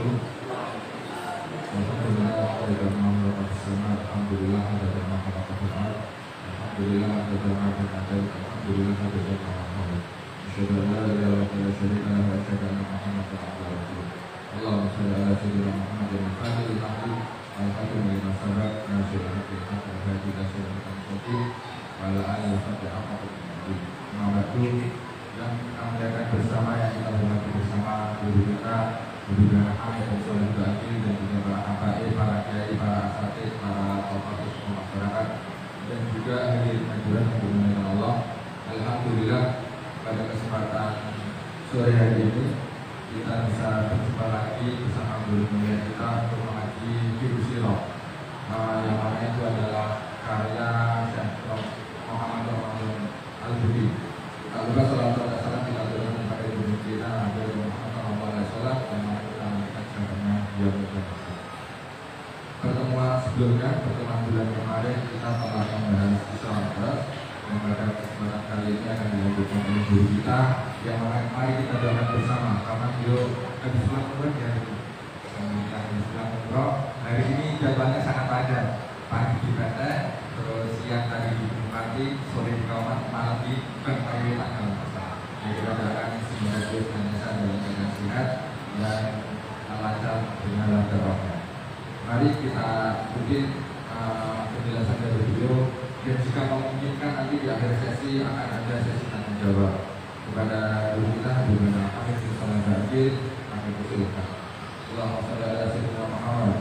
wabarakatuh. Alhamdulillah ada nama bersama, alhamdulillah ada nama Muhammad, alhamdulillah ada nama Muhammad, alhamdulillah ada nama Muhammad. Asyhadu an la ilaha illallah wa asyhadu anna Muhammadan abduhu wa rasuluh. Allahumma shalli ala sayyidina Muhammadin al-fatihil lima al-khatim lima sabaq nasirul haqqi haqqan hadi nasirul mustaqim wa ala alihi wa sahbihi ajma'in. Mabadu yang kita muliakan bersama, yang kita hormati bersama guru kita, guru dan Hamid dan Soleh Ba'akhir, dan juga para habaib, para kiai, para asatid, para tokoh masyarakat, dan juga hadirin hadirat yang dimuliakan Allah. Alhamdulillah pada kesempatan sore hari ini kita bisa berjumpa lagi bersama guru mulia kita untuk mengaji Fiqh Sirah. Yang mana itu adalah karya Syekh Muhammad Al-Budi. Tak lupa salam salam kita berikan kepada guru kita Nabi Muhammad SAW, yang mana kita mengaji caranya yang berjasa. Pertemuan sebelumnya, pertemuan bulan kemarin kita telah membahas Isra. Dan pada kesempatan kali ini akan dilanjutkan oleh guru kita, yang mana mari kita doakan bersama karena beliau habis pulang umroh ya. Kita habis pulang umroh. Hari ini jadwalnya sangat padat. Pagi di PT, terus siang tadi di Bupati, sore di Kauman, malam di Bangkayu Tanggal. Jadi kita doakan semoga beliau senantiasa dalam keadaan sehat dan lancar dengan lancar rohnya. Mari kita ikuti penjelasan dari beliau. Dan jika memungkinkan nanti di akhir sesi akan ada sesi tanya jawab kepada guru kita Habib Hamid bin Soleh Ba'akhir. Kami persilakan. Allahumma shalli ala sayyidina Muhammad.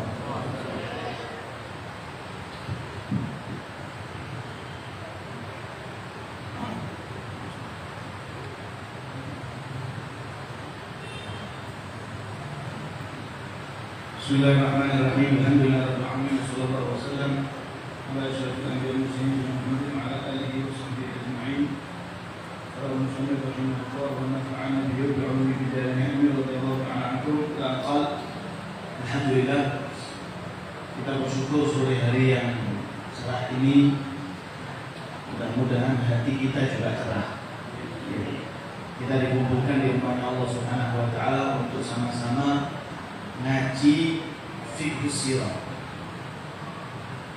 Bismillahirrahmanirrahim. Alhamdulillahirabbil alamin. Wassallallahu wasallam ala asyrafil anbiya'i wal mursalin Muhammadin wa ala alihi wa sahbihi ajma'in. Allahumma shalli wa sallim wa nafa'ana bihi wa bi'ulumihi fid dharain radhiyallahu ta'ala anhu. Qal alhamdulillah, kita bersyukur sore hari yang cerah ini. Mudah-mudahan hati kita juga cerah. Kita dikumpulkan di rumahnya Allah Subhanahu wa taala untuk sama-sama ngaji Fiqh Sirah,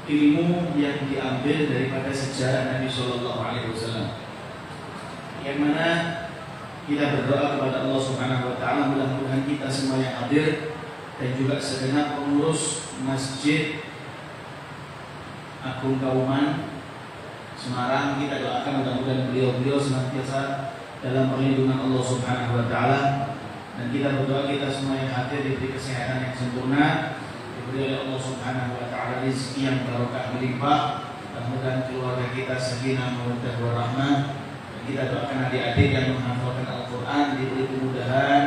ilmu yang diambil daripada sejarah Nabi Sallallahu Alaihi Wasallam, yang mana kita berdoa kepada Allah Subhanahu Wa Taala mudah-mudahan kita semua yang hadir dan juga segenap pengurus Masjid Agung Kauman Semarang, kita doakan mudah-mudahan beliau senantiasa dalam perlindungan Allah Subhanahu Wa Taala. Dan kita berdoa kita semua yang hadir diberi kesehatan yang sempurna, diberi oleh Allah Subhanahu wa taala rezeki yang barokah melimpah, mudah-mudahan keluarga kita sakinah mawaddah warahmah. Dan kita doakan adik-adik yang menghafalkan Al-Qur'an diberi kemudahan,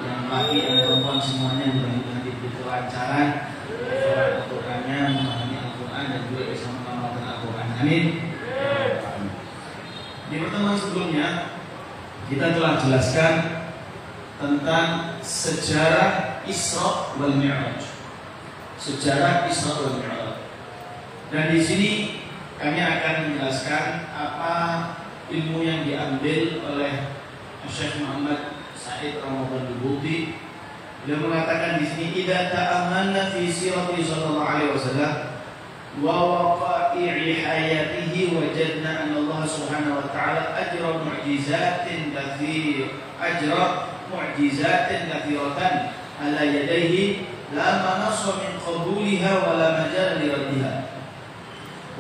yang laki dan perempuan semuanya mudah-mudahan diberi kelancaran menghafalkan Al-Qur'annya, memahami Al-Qur'an dan juga bisa mengamalkan Al-Qur'an. Amin. Di pertemuan sebelumnya kita telah jelaskan tentang sejarah Isra wal Mi'raj. Sejarah Isra wal Mi'raj. Dan di sini kami akan menjelaskan apa ilmu yang diambil oleh Syekh Muhammad Said Ramadan Al-Buti. Beliau mengatakan di sini, "Idza ta'ammalna fi sirati sallallahu alaihi wasallam wa waqa'i hayatihi wajadna anna Allah Subhanahu wa ta'ala ajra mu'jizatin kathiratan ala yadayhi la manassa min qabuliha wa la majala li raddiha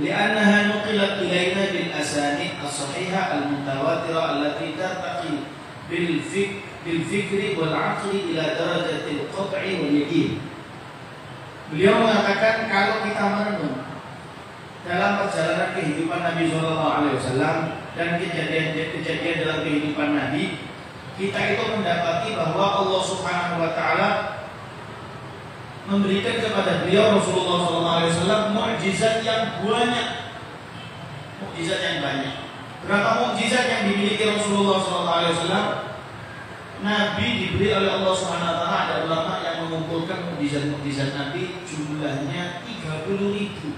li'annaha nuqilat ilayna bil asanid as-sahihah al-mutawatirah allati tartaqi bil fikri wal 'aqli ila darajatil qat'i wal yaqin." Beliau mengatakan kalau kita merenung dalam perjalanan kehidupan Nabi SAW dan kejadian-kejadian dalam kehidupan Nabi, kita itu mendapati bahwa Allah Subhanahu wa taala memberikan kepada beliau Rasulullah SAW mukjizat yang banyak. Mukjizat yang banyak. Berapa mukjizat yang dimiliki Rasulullah SAW? Nabi diberi oleh Allah Subhanahu wa taala, ada ulama yang mengumpulkan mukjizat-mukjizat Nabi jumlahnya 30.000.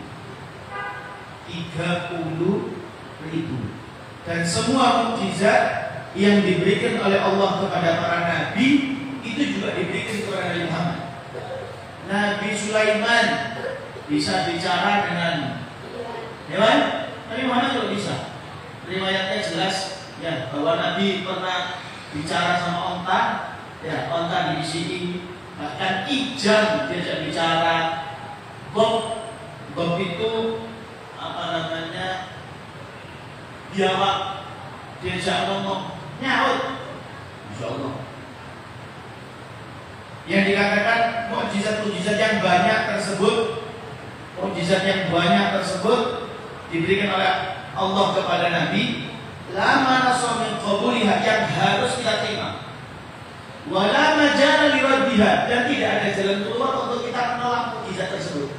30.000. Dan semua mukjizat yang diberikan oleh Allah kepada para nabi itu juga diberikan kepada Nabi Muhammad. Nabi Sulaiman bisa bicara dengan hewan, Nabi Muhammad juga bisa. Riwayatnya jelas ya bahwa Nabi pernah bicara sama onta, ya onta dibisikin, bahkan ijam diajak bicara. Bob itu apa namanya, biawak, diajak ngomong nyaut, Insya Allah. Yang dikatakan mukjizat-mukjizat yang banyak tersebut diberikan oleh Allah kepada Nabi, lama nasr min qabuliha, yang harus kita terima, wala majala liraddiha, dan tidak ada jalan keluar untuk kita menolak mukjizat tersebut.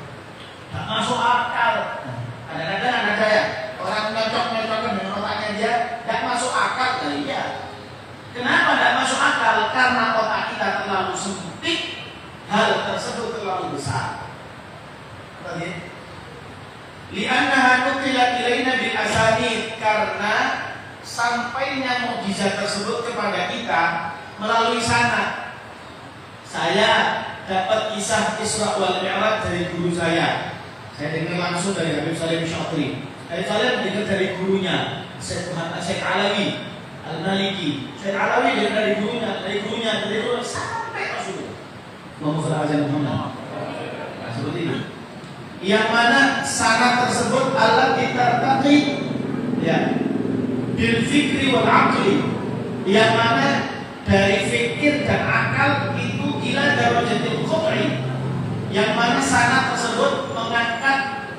Tak masuk akal. Kadang-kadang ada ya orang nyocok-nyocokan dengan otaknya dia, tak masuk akal. Nah, iya. Kenapa tidak masuk akal? Karena otak kita terlalu sempit, hal tersebut terlalu besar. Li'annaha nuqilat ilaina bil asanid, karena sampainya mukjizat tersebut kepada kita melalui sanad. Saya dapat kisah Isra wal Mi'raj dari guru saya. Saya dengar langsung dari Habib Salim Syatri. Habib Salim dengar dari gurunya Syekh Alawi Al-Maliki. Syekh Alawi dengar dari gurunya sampai Rasulullah. Muhammad. Seperti ini. Yang mana sanad tersebut Allah ditartaqi ya bil fikri wal aqli, yang mana dari fikir dan akal itu ila darajatil qat'i, yang mana sanad tersebut mengangkat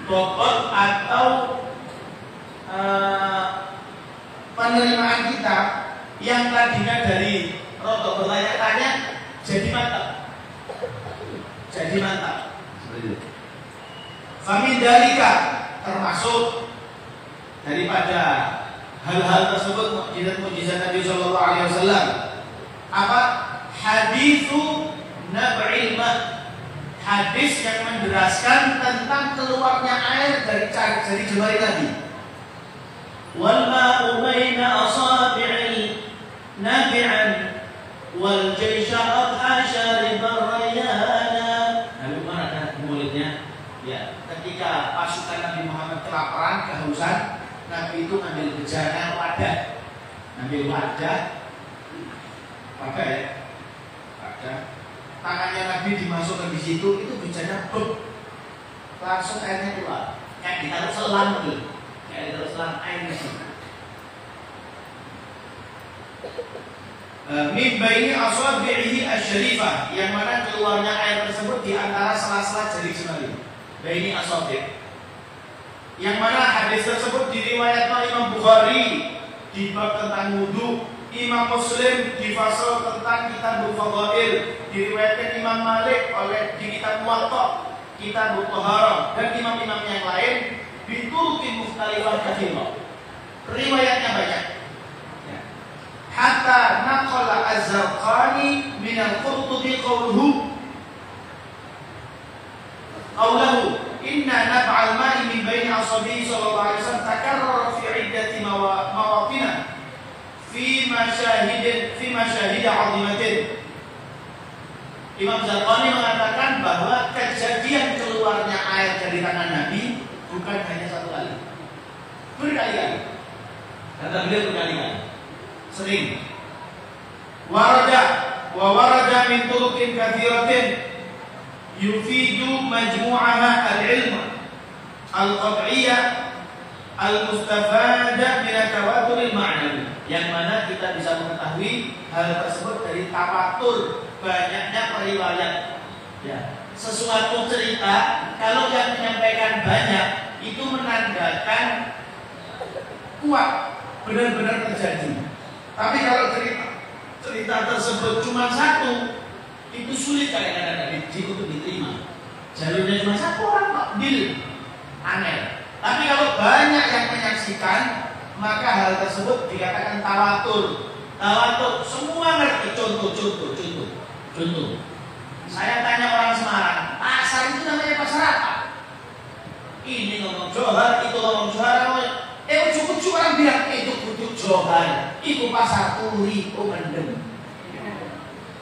bobot atau penerimaan kita yang tadinya dari rotok bertanya-tanya jadi mantap. Famin dalika, termasuk daripada hal-hal tersebut mukjizat Nabi Shallallahu Alaihi Wasallam, apa? Hadithu nab'il ma', hadis yang menjelaskan tentang keluarnya air dari jemari Nabi. Wal ma'u baina asabi'il nabi'an wal jaysha adha syaribar rayana. Lalu mana ada mulutnya? Ya, ketika pasukan Nabi Muhammad kelaparan, kehausan, Nabi itu ambil bejana wadah, tangannya Nabi dimasukkan di situ, itu bejana langsung airnya keluar, kayak ditaruh selang gitu, kayak ditaruh selang airnya. Mimbaini asabihi asyarifah, yang mana keluarnya air tersebut di antara sela-sela jari jemari. Baini asabi, yang mana hadis tersebut diriwayatkan Imam Bukhari di bab tentang wudu, Imam Muslim di fasal tentang kitabul fadhail, diriwayatkan Imam Malik oleh di kitab Muwatta, kitabul Taharah, dan imam-imam yang lain bituruqin mukhtalifah katsirah. Riwayatnya banyak. Hatta naqala Az-Zarqani min al-Qurtubi qawluhu inna nab'al ma'i min baini asabihi sallallahu alaihi wasallam takarrara fi iddati mawatina fi mashahid 'azimatin. Imam Zarqani mengatakan bahwa kejadian keluarnya air dari tangan Nabi bukan hanya satu kali, berkali-kali. Kata beliau berkali-kali, sering. Warada min turuqin katsiratin yufidu majmu'aha al-ilm al-qat'iyyah al-mustafada min at-tawatur al-ma'nawi, yang mana kita bisa mengetahui hal tersebut dari tawatur, banyaknya periwayat. Ya, sesuatu cerita kalau yang menyampaikan banyak itu menandakan kuat, benar-benar terjadi. Tapi kalau cerita tersebut cuma satu, itu sulit kadang-kadang untuk diterima. Jalurnya cuma satu orang kok, aneh. Tapi kalau banyak yang menyaksikan, maka hal tersebut dikatakan tawatur. Tawatur, semua ngerti. Contoh. Saya tanya orang Semarang, pasar itu namanya pasar apa? Ini ngomong Johar, itu ngomong Johar. Ujuk-ujuk orang bilang itu kudu Johar, itu pasar turi, mendem.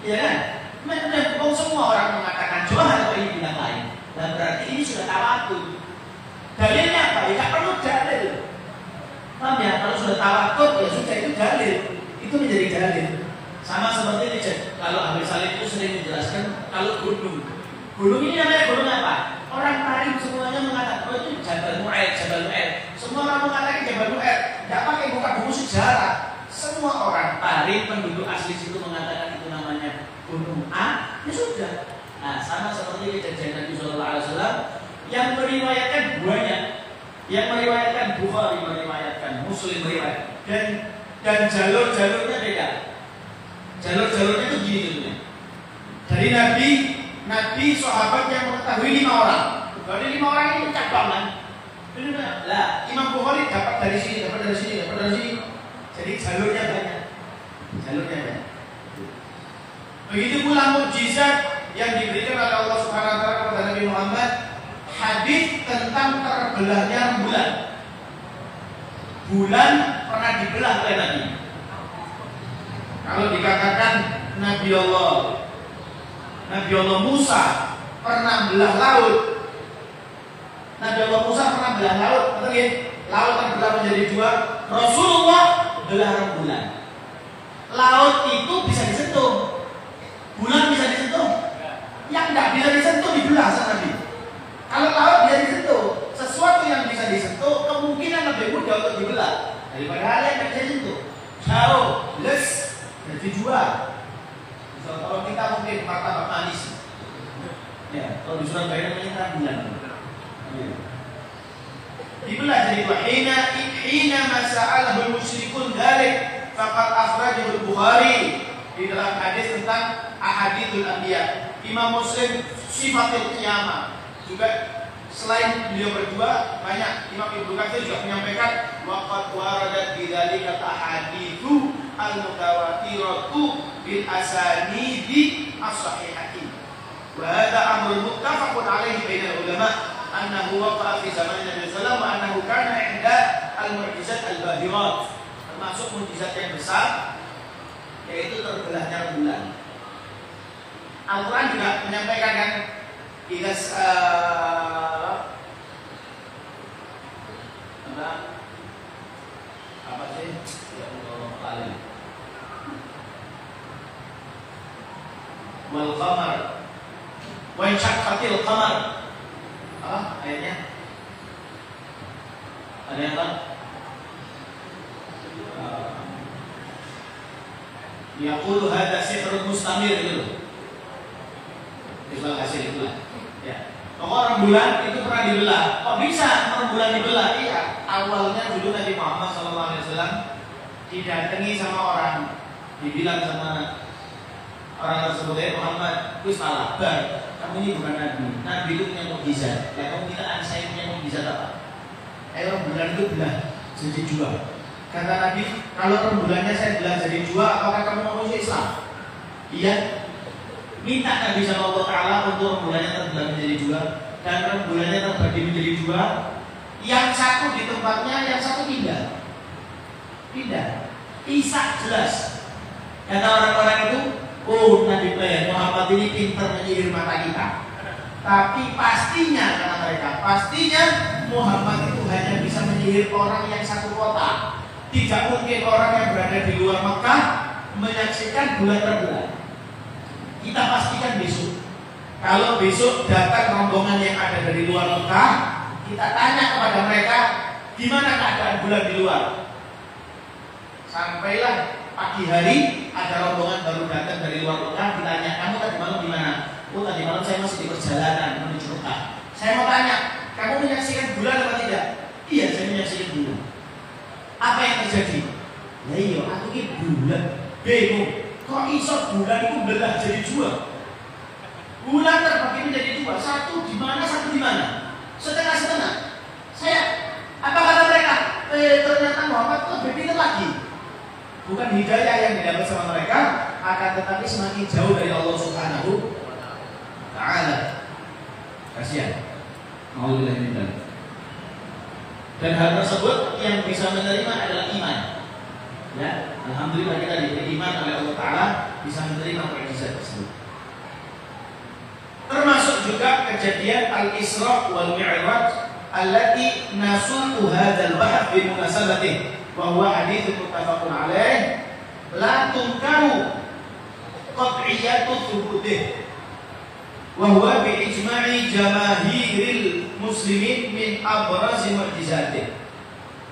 Ya kan? Memang semua orang mengatakan Johan atau ini bidang lain. Dan berarti ini sudah tawatur. Dalilnya apa? Ya tidak perlu dalil. Paham ya? Kalau sudah tawatur ya sudah itu dalil. Itu menjadi dalil. Sama seperti ini, kalau Habib Salim itu sering menjelaskan kalau gunung. Gunung ini namanya gunung apa? Orang tarik semuanya mengatakan, oh itu Jabal Nu'air, Jabal Nu'air. Semua orang mengatakan Jabal Nu'air. Tidak pakai buka buku sejarah. Semua orang tarik penduduk asli situ mengatakan itu namanya gunung A. Ya sudah. Nah, sama seperti kejadian Nabi Sallallahu Alaihi Wasallam yang meriwayatkan banyak. Yang meriwayatkan Bukhari, meriwayatkan Muslim, meriwayatkan dan jalur-jalurnya beda. Jalur-jalurnya itu gini. Dari Nabi sahabat yang mengetahui 5 orang. Dari 5 orang ini cabang. Lah, Imam Bukhari dapat dari sini, dapat dari sini, dapat dari sini. Jadi jalurnya banyak. Begitu pula mukjizat yang diberikan oleh Allah Subhanahu wa taala kepada Nabi Muhammad, hadis tentang terbelahnya bulan. Bulan pernah dibelah oleh Nabi. Kalau dikatakan Nabi Allah Musa pernah belah laut. Nabi Allah Musa pernah belah laut, betul ya? Laut terbelah menjadi 2. Rasulullah belah rembulan. Laut itu bisa disentuh. Bulan bisa disentuh. Yang tidak bisa disentuh dibelah sama Nabi. Kalau laut bisa disentuh, sesuatu yang bisa disentuh kemungkinan lebih mudah untuk dibelah daripada hal yang tidak bisa disentuh. Jauh, les, jadi 2. Kalau kita mungkin martabak manis, ya kalau di Surabaya namanya bulan. Dibelah jadi 2. Hina masa'alahul musyrikun dzalik faqad akhrajahu Bukhari di dalam hadis tentang ahadithul anbiya. Imam Muslim sifatul qiyamah juga selain beliau berdua banyak. Imam Ibnu Katsir juga menyampaikan waqad waradat bidzalika ahaditsu al-mutawatiratu bil asanidi as-sahihati. Wa hadha amrun muttafaqun alaihi bainal ulama annahu waqa'a fi zaman Nabi sallallahu alaihi wasallam wa annahu kana 'inda al-mu'jizat al-bahirat. Termasuk mukjizat yang besar yaitu terbelahnya bulan. Al-Quran juga menyampaikan kan apa sih? Ya Allah, wal qamar wa insyaqqatil qamar. Ayatnya ada yang apa? Yaqulu hadza sihrun mustamir gitu. Islam hasil itulah. Ya. Pokok rembulan itu pernah dibelah. Kok bisa rembulan dibelah? Iya. Awalnya dulu Nabi Muhammad SAW didatangi sama orang, dibilang sama orang tersebut, Muhammad, itu salah. Kamu ini bukan Nabi. Nabi itu punya mukjizat. Ya kamu kira saya punya mukjizat apa? Rembulan itu belah jadi 2. Kata Nabi, kalau rembulannya saya belah jadi 2, apakah kamu mau masuk Islam? Iya. Minta Nabi sama Allah Ta'ala untuk rembulannya terbelah menjadi 2 dan rembulannya terbagi menjadi 2. Yang satu di tempatnya, yang satu pindah. Isa jelas. Kata orang-orang itu, oh Nabi Muhammad ini pintar menyihir mata kita. Tapi pastinya, kata mereka, pastinya Muhammad itu hanya bisa menyihir orang yang satu kota. Tidak mungkin orang yang berada di luar Mekah menyaksikan bulan terbelah. Kita pastikan besok. Kalau besok datang rombongan yang ada dari luar Mekah, kita tanya kepada mereka, gimana keadaan bulan di luar? Sampailah pagi hari ada rombongan baru datang dari luar Mekah, ditanya, kamu tadi malam di mana? Oh tadi malam saya masih di perjalanan menuju Mekah. Saya mau tanya, kamu menyaksikan bulan atau tidak? Iya, saya menyaksikan bulan. Apa yang terjadi? Ya iya, aku ini bulan bingung. Kok iso bulan itu belah jadi 2? Bulan terbagi menjadi 2. Satu di mana, satu di mana? Setengah-setengah. Saya, apa kata mereka? Ternyata Muhammad lebih pintar lagi. Bukan hidayah yang didapat sama mereka, akan tetapi semakin jauh dari Allah Subhanahu Ta'ala. Kasihan. Maulilah minta. Dan hal tersebut yang bisa menerima adalah iman. Ya, alhamdulillah kita diberi iman oleh Allah Ta'ala bisa menerima mukjizat. kejadian Al-Isra wal Mi'raj allati nasuqu hadzal bahth bi munasabatihi wa huwa hadits muttafaqun alaih la tunkaru qat'iyatu thubutih wa huwa bi ijma'i jamaahiril muslimin min abrazi mu'jizatih.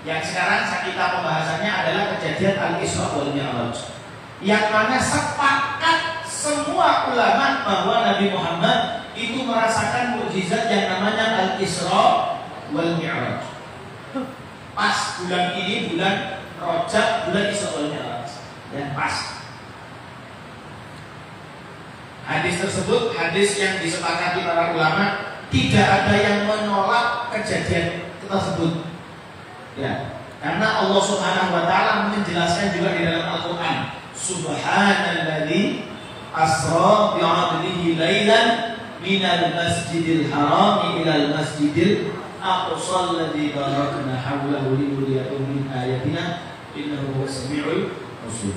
Yang sekarang kita pembahasannya adalah kejadian Al-Isra wal Mi'raj, yang mana sepakat semua ulama bahwa Nabi Muhammad itu merasakan mukjizat yang namanya Al-Isra wal Mi'raj. Pas bulan ini, bulan Rajab, bulan Isra wal Mi'raj, dan pas. Hadis tersebut hadis yang disepakati para ulama, tidak ada yang menolak kejadian tersebut. Ya, karena Allah Subhanahu wa taala menjelaskan juga di dalam Al-Qur'an, Subhanalladzi asra bi 'abdihi lailan minal masjidil haram ilal masjidil aqsa alladzi barakna hawlahu linuriyahu min ayatina innahu huwas samiul basir.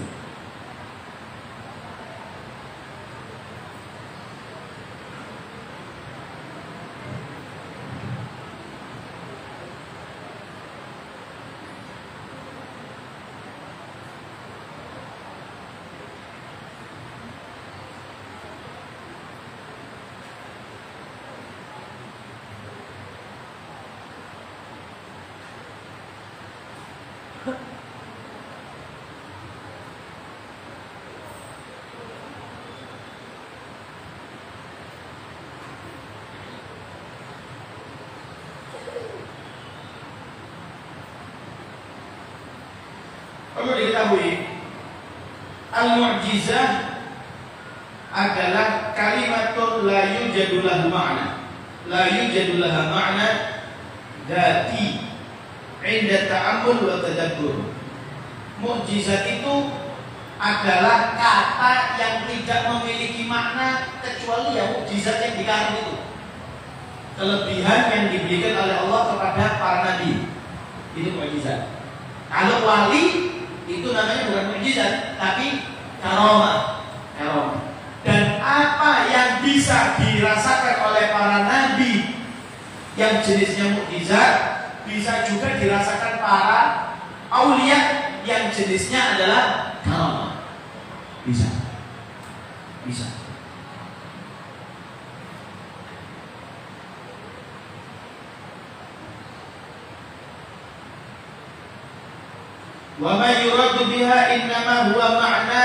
Perlu diketahui, al-mu'jizah adalah kalimatun la yujadu lahu ma'na, la yujadu laha ma'na dzati 'inda ta'ammul wa tadabbur. Mukjizat itu adalah kata yang tidak memiliki makna kecuali ya mukjizat yang dikatakan itu. Kelebihan yang diberikan oleh Allah kepada para nabi, itu mukjizat. Kalau wali itu namanya bukan mukjizat, tapi karomah. Dan apa yang bisa dirasakan oleh para nabi yang jenisnya mukjizat, bisa juga dirasakan para aulia yang jenisnya adalah karomah. Bisa. Wa ma yuradu biha innama huwa ma'na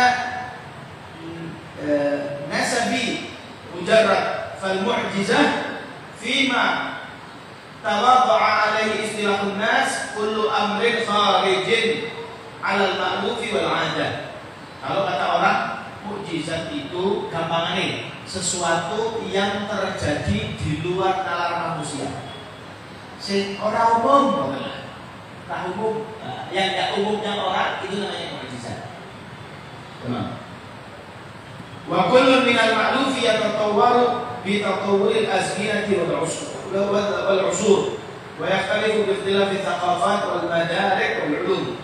nasabi mujarrad fal mu'jizah fima tawadda'a alaihi istilahun nas kullu amrin kharijin 'ala al-ma'lufi wal 'adah. Kalau kata orang, mukjizat itu gampangane sesuatu yang terjadi di luar nalar manusia. Sing ora umum, yang tidak umumnya orang itu namanya mukjizat. Benar. Wa kullu minal ma'lufi yatatawwaru bi tatawwuril azminati wal usur wa yakhtalifu bi ikhtilafi thaqafat wal madarik wal ulum.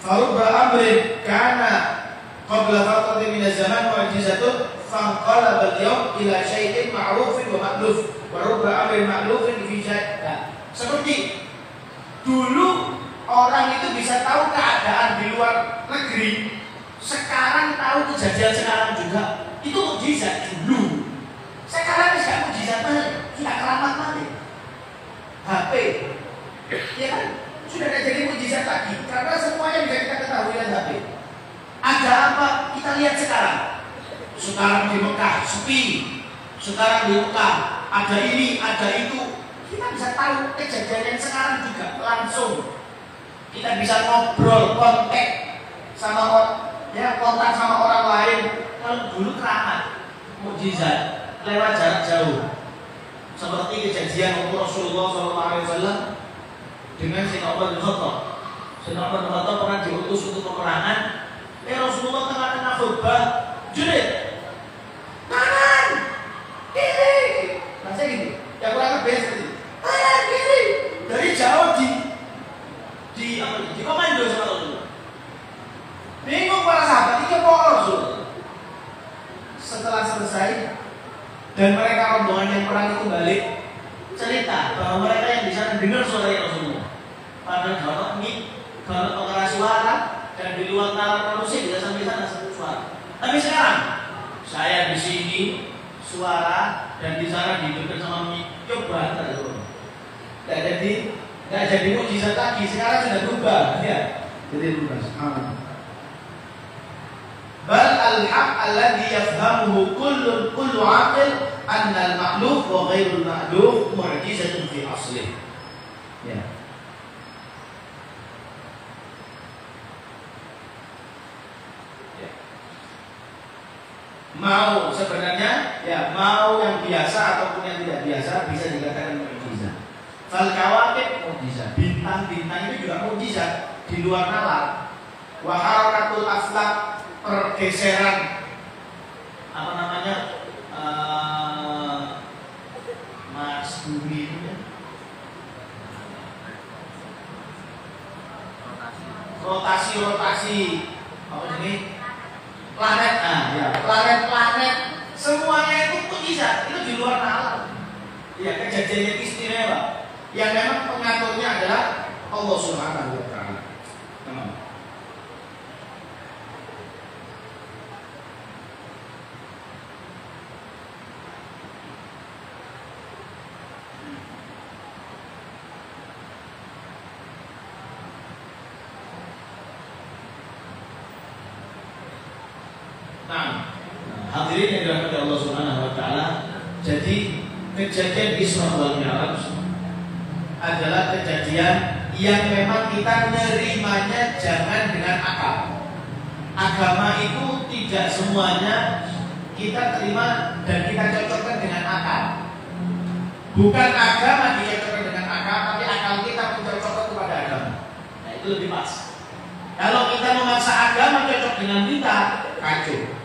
Farubba amrin kana qabla fatratin min az-zaman mu'jizatun fanqalaba al-yawm ila syai'in ma'rufin wa ma'luf wa rubba amrin ma'lufin fi syai'in. Seperti dulu orang itu bisa tahu keadaan di luar negeri, sekarang tahu kejadian sekarang juga. Itu mukjizat dulu. Sekarang tidak mukjizat lagi, sudah keramat lagi. HP, ya kan? Sudah tidak jadi mukjizat lagi karena semuanya bisa kita ketahui lewat HP. Ada apa? Kita lihat sekarang. Sekarang di Mekah sepi, sekarang di Mekah ada ini, ada itu. Kita bisa tahu kejadian yang sekarang juga langsung. Kita bisa ngobrol, kontak sama kontak sama orang lain. Kalau dulu keramat, mukjizat lewat jarak jauh. Seperti kejadian Rasulullah SAW dengan Sayyidina Umar bin Khattab. Sayyidina Umar bin Khattab pernah diutus untuk peperangan. Rasulullah tengah-tengah khutbah, jurid, kanan, kiri, bahasa gini. Yang kurang lebih seperti kanan kiri, dari jauh di komando sama Rasulullah. Bingung para sahabat, ini apa Rasul? Setelah selesai Dan mereka rombongan yang perang itu balik cerita bahwa mereka yang di sana dengar suara Rasulullah. Padahal kalau pengeras suara dan di luar nalar manusia tidak sampai sana satu suara. Tapi sekarang saya di sini suara dan di sana dihidupkan sama coba tidak jadi mukjizat lagi. Sekarang sudah berubah, ya. Jadi berubah. Bal al-haq alladhi yafhamuhu kullu aqil anna al-ma'luf wa ghairu al-ma'luf mu'jizatun fi aslih. Ya. Mau sebenarnya ya mau yang biasa ataupun yang tidak biasa bisa dikatakan mukjizat. Fal kawakib mukjizat. Bintang-bintang itu juga mukjizat di luar nalar. Wa harakatul aflak, pergeseran apa namanya Mas bumi itu rotasi apa ini planet, ya planet semuanya itu mukjizat, itu di luar nalar. Ya kejadian istimewa yang memang pengaturnya adalah Allah Subhanahu wa taala. Hadirin yang dirahmati Allah Subhanahu wa taala, jadi kejadian Isra wal Mi'raj adalah kejadian yang memang kita nerimanya jangan dengan akal. Agama itu tidak semuanya kita terima dan kita cocokkan dengan akal. Bukan agama dicocokkan dengan akal, tapi akal kita mencocokkan kepada agama. Nah, itu lebih pas. Kalau kita memaksa agama cocok dengan kita, kacau.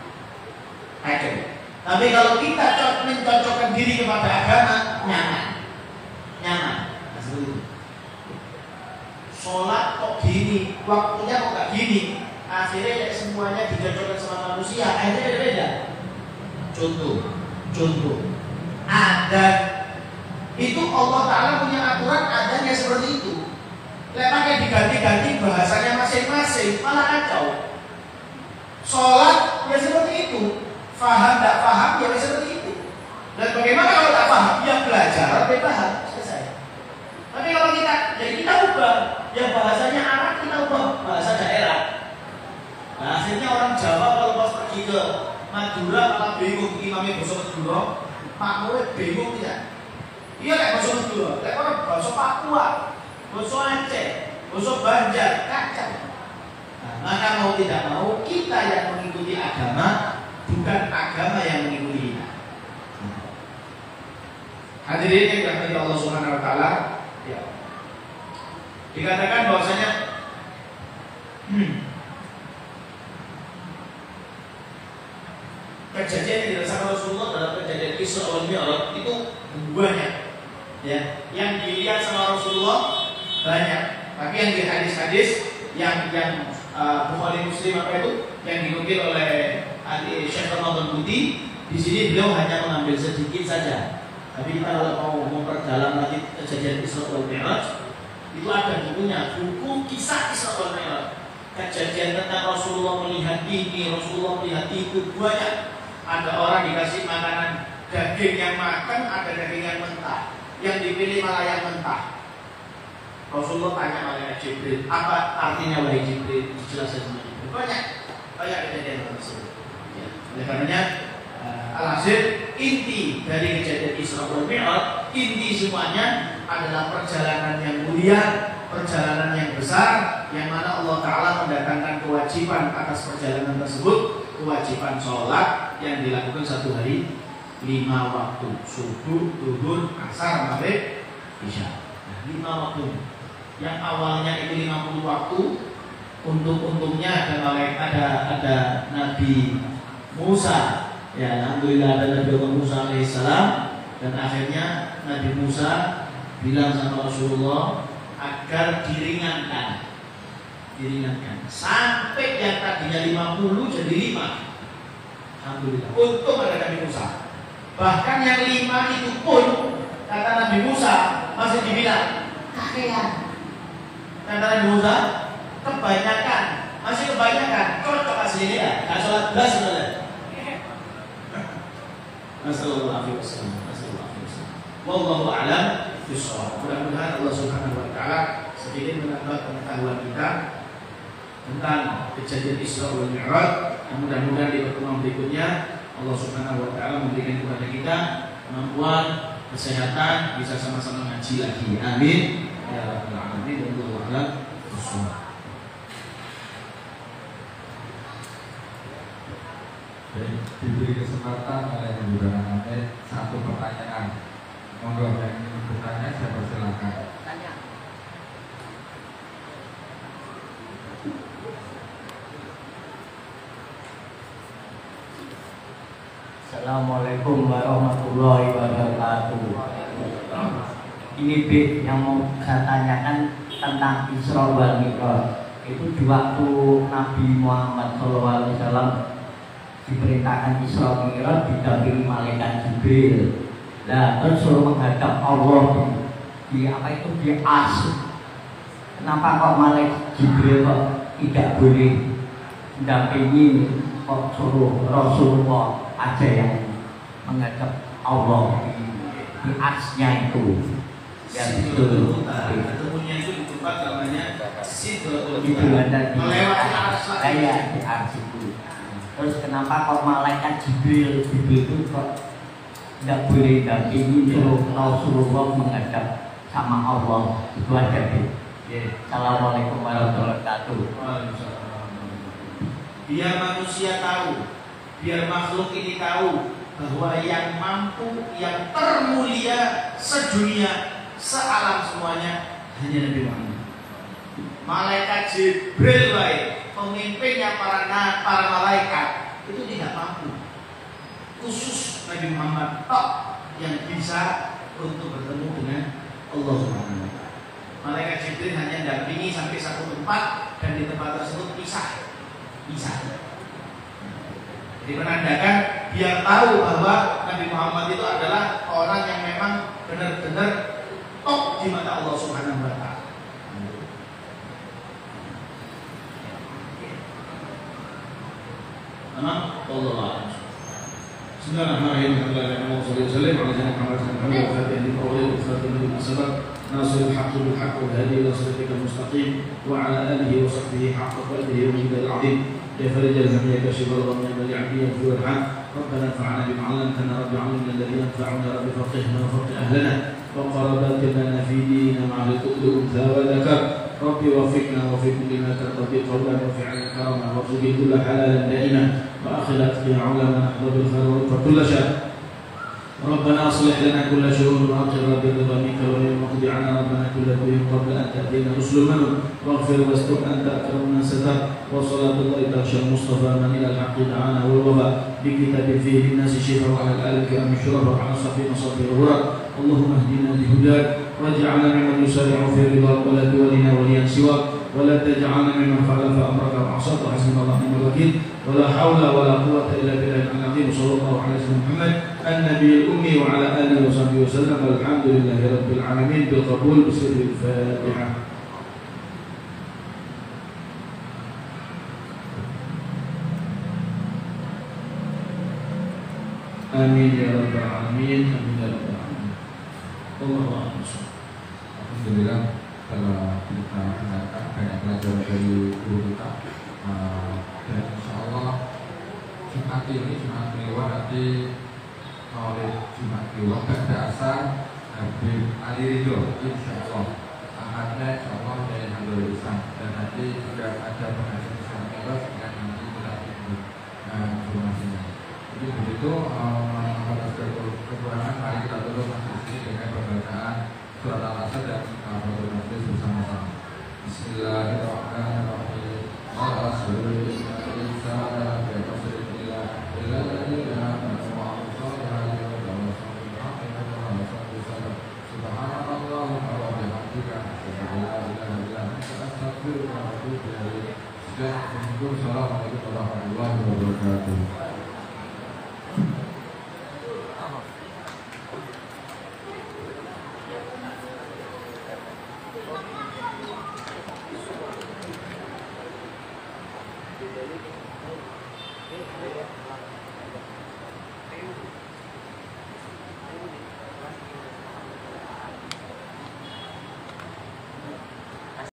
Tapi kalau kita mencocokkan diri kepada agama, nyaman. Sholat kok gini, waktunya kok gak gini, akhirnya semuanya dicocokkan sama manusia, akhirnya beda-beda. Contoh, adan itu Allah Ta'ala punya aturan adannya seperti itu. Pakai diganti-ganti bahasanya masing-masing, malah kacau. Sholat ya seperti itu. Faham tak paham ya seperti itu. Dan bagaimana kalau tak paham? Ya belajar, tapi paham, selesai. Tapi kalau kita ubah, yang bahasanya Arab kita ubah bahasa daerah. Nah, akhirnya orang Jawa kalau pas pergi ke Madura malah bingung, imamnya bahasa Madura, makmumnya bingung tidak? Iya kayak bahasa Madura, kayak orang bahasa Papua, bahasa Aceh, bahasa Banjar, kacau. Nah, maka mau tidak mau kita yang mengikuti agama, bukan agama yang mengikuti kita. Hadirin yang dirahmati Allah Subhanahu wa taala, ya. Dikatakan bahwasanya kejadian yang dirasakan Rasulullah dalam kejadian Isra wal Mi'raj itu banyak. Ya, yang dilihat sama Rasulullah banyak. Tapi yang di hadis-hadis yang Bukhari Muslim apa itu yang dinukil oleh Syekh Ramadan Budi, di sini beliau hanya mengambil sedikit saja. Tapi kita kalau mau memperdalam lagi kejadian Isra wal Mi'raj, itu ada bukunya, buku kisah Isra wal Mi'raj. Kejadian tentang Rasulullah melihat ini, Rasulullah melihat itu banyak. Ada orang dikasih makanan daging yang makan, ada daging yang mentah. Yang dipilih malah yang mentah. Rasulullah tanya malaikat Jibril, apa artinya wahai Jibril? Dijelaskan sama Jibril. Banyak kejadian tersebut. Ya. Oleh karenanya alhasil inti dari kejadian Isra wal Mi'raj, inti semuanya adalah perjalanan yang mulia, perjalanan yang besar, yang mana Allah Ta'ala mendatangkan kewajiban atas perjalanan tersebut, kewajiban sholat yang dilakukan satu hari 5 waktu, subuh, zuhur, asar, maghrib, isya. Nah, 5 waktu. Yang awalnya itu 50 waktu, untungnya ada Nabi Musa. Ya, alhamdulillah ada Nabi Musa alaihissalam, dan akhirnya Nabi Musa bilang sama Rasulullah agar diringankan sampai yang tadinya 50 jadi 5. Alhamdulillah. Untung ada Nabi Musa. Bahkan yang 5 itu pun kata Nabi Musa masih dibilang kakean. Kata Nabi Musa kebanyakan, masih kebanyakan. Cocok aslinya ya, nggak sholat belas sebenarnya. Nasallallahu alaihi wasallam. Wallahu a'lam bishawab. Mudah-mudahan Allah Subhanahu wa taala sedikit menambah pengetahuan kita tentang kejadian Isra wal Mi'raj. Mudah-mudahan di pertemuan berikutnya Allah Subhanahu wa taala memberikan kepada kita kemampuan, kesehatan, bisa sama-sama ngaji lagi. Amin. Ya rabbal alamin. Wallahu a'lam bishawab. Diberi kesempatan oleh Ibu Rahmati satu pertanyaan. Monggo yang ingin bertanya saya persilakan. Tanya. Assalamualaikum warahmatullahi wabarakatuh. Ini B yang mau saya tanyakan tentang Isra wal Mi'raj. Itu di waktu Nabi Muhammad SAW diperintahkan Isra Mi'raj didampingi malaikat Jibril. Nah, terus suruh menghadap Allah di apa itu di Ars. Kenapa kok malaikat Jibril kok tidak boleh mendampingi, kok suruh Rasulullah aja yang menghadap Allah di Arsnya itu? Ya betul. Ketemunya itu di tempat namanya Sidratul Itu Muntaha. ada di Melewati Ars lagi. saya di Ars itu. Terus kenapa kok malaikat Jibril itu kok tidak boleh dampingi suruh Rasulullah menghadap sama Allah? Itu aja deh. Assalamualaikum warahmatullahi wabarakatuh. Biar manusia tahu, biar makhluk ini tahu bahwa yang mampu, yang termulia sedunia, sealam semuanya hanya Nabi Muhammad. Malaikat Jibril baik, pemimpinnya para malaikat itu tidak mampu. Khusus Nabi Muhammad tok yang bisa untuk bertemu dengan Allah Subhanahu wa taala. Malaikat Jibril hanya dampingi sampai satu tempat dan di tempat tersebut pisah. Jadi menandakan biar tahu bahwa Nabi Muhammad itu adalah orang yang memang benar-benar top di mata Allah Subhanahu wa taala. Allah. Bismillahirrahmanirrahim. Alhamdulillah wassalatu wassalamu ala sayyidina Muhammad wa ala alihi wa sahbihi wa sallam. Nasrul haqqi bil haqqi wa hadi ila siratal mustaqim wa ala alihi wa sahbihi haqqa qadrihi wa miqdaril 'azim. Ya farijal hamiyya kashifal ghammi wal 'abiyya fi warham. Rabbana fa'alna bima 'allamtana rabbi 'allimna alladhi yanfa'una rabbi faqihna wa faqih ahlana wa qarabatana fi dinina ma'al kulli untha wa dhakar. Rabbi wafiqna wafiqna lima taqdi qawlan wa fi'lan karama wa tubi kulla halalan da'ima wa akhirat fi 'ulama nahdhu bil khair wa kull syar. ربنا اصلح لنا كل شؤون واقر برضاك ولم تقضي عنا ربنا كل شيء قبل ان تاتينا رسل منهم واغفر واستر انت اكرم من ستر وصلاه الله تغشى المصطفى من الى الحق دعانا والوباء بكتاب فيه للناس شفاء وعلى الال الكرام الشرف وعلى صفي مصابيح الغرر اللهم اهدنا بهداك واجعلنا ممن يسارع في رضاك ولا تولنا وليا سواك ولا تجعلنا ممن خالف امرك وعصاك وحسبنا الله ونعم الوكيل ولا حول ولا قوه الا بالله العظيم صلى الله عليه وسلم محمد النبي الأمي وعلى آله وصحبه وسلم والحمد لله رب العالمين بالقبول بسر الفاتحة. آمين يا رب العالمين آمين يا رب العالمين. الله أكبر. Alhamdulillah telah kita dengarkan banyak pelajaran dari guru kita, dan insya Allah Jumat ini Jumat Kliwon nanti oleh Jumat Kliwon pada asal Habib Ali Ridho, insya Allah angkatnya insya Allah dari Handul Islam, dan nanti juga ada pengajian Islam Kliwon yang nanti kita tunggu informasinya. Jadi begitu, pada kekurangan mari kita tutup masjid ini dengan pembacaan surat Al-Asr dan Al-Fatihah Majlis bersama-sama. Bismillahirrahmanirrahim. Assalamualaikum warahmatullahi wabarakatuh.